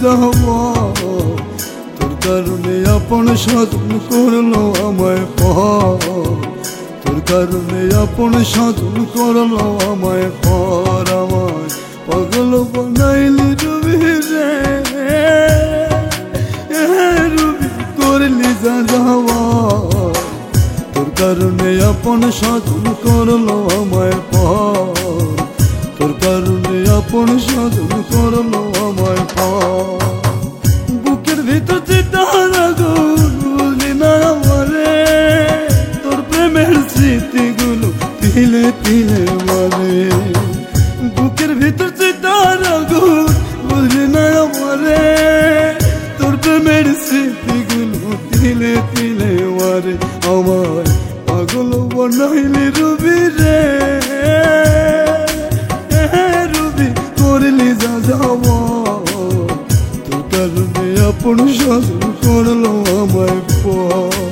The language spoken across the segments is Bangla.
যাওয়া তোর কারণে আপন সাধন করলো আমায় পর তোর কারণে আপন সাধন করলো আমায় পর আমায় পাগল বানাইলি রবি রে রবি করলি যা যাওয়া তোর কারণে আপন সাধন করলো আমায় পর তোর কারণে আপন সাধন করলো আমায় পর বুকের ভিতর চিতার আগুন বুঝলি না আমারে তোর প্রেমের স্মৃতিগুলো তিলে তিলে মারে বুকের ভিতর চিতার আগুন বুঝলি না আমারে তোর প্রেমের স্মৃতিগুলো তিলে তিলে মারে আমায় পাগল বানাইলি রবি রে রবি করলি যা যাওয়া তোর কারণে আপন সাধন করলো আমায় পর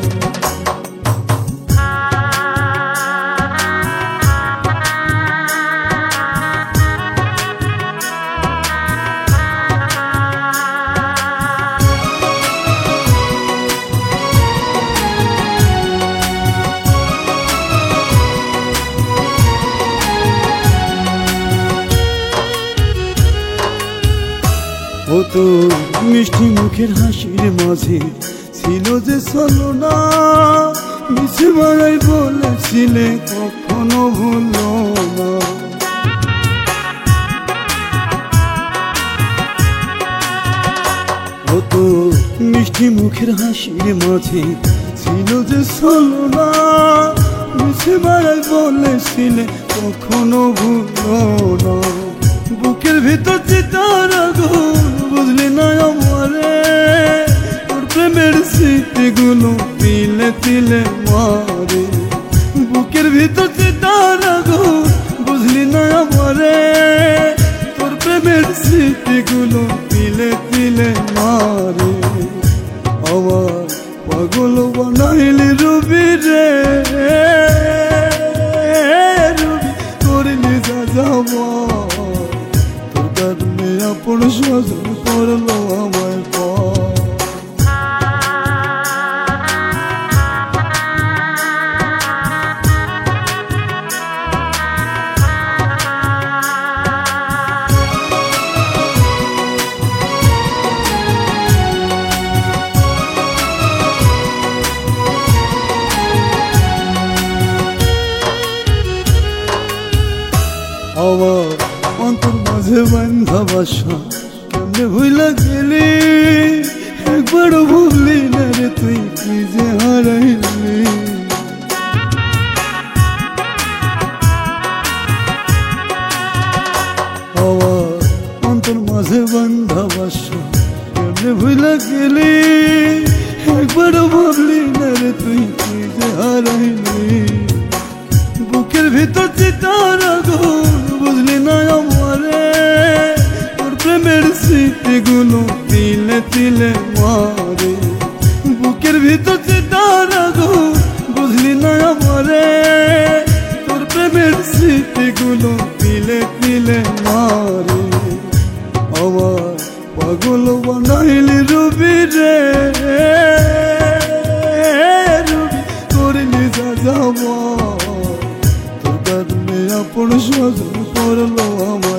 ও তো মিষ্টি মুখের হাসির মাঝে ছিল যে ছলনা মিছে মারাই বলেছিলে কখনো ভুলো না ও তো মিষ্টি মুখের হাসির মাঝে ছিল যে ছলনা মিছে মারাই বলেছিলে কখনো ভুলো না বুকের ভিতর চিতার আগুন বুঝলি না আমারে তোর প্রেমের স্মৃতিগুলো তিলে তিলে মারে বুকের ভিতর চিতার আগুন বুঝলি না আমারে তোর প্রেমের স্মৃতিগুলো তিলে তিলে মারে আমার পাগল বানাইলি রবি রে রবি করলি যা যাওয়া আপন সাধন করলো আমায় পর আমার অন্তর মাঝে বান্ধা বাসা কেমনে ভুলা গেলি একবার ভুললি না রে তুই কি যে হারাইলি আমার অন্তর মাঝে বান্ধা বাসা কেমনে ভুলা গেলি একবার ভুললি না রে তুই কি যে হারাইলি বুকের ভিতর চিতার আগুন বুঝলি না আমারে তোর প্রেমের স্মৃতিগুলো তিলে তিলে মারে বুকের ভিতর চিতার আগুন বুঝলি না আমারে তোর প্রেমের স্মৃতিগুলো তিলে তিলে মারে আমার পাগল বানাইলি রবি রে রবি করলি যা যাওয়া আপন সাধন করলো আমার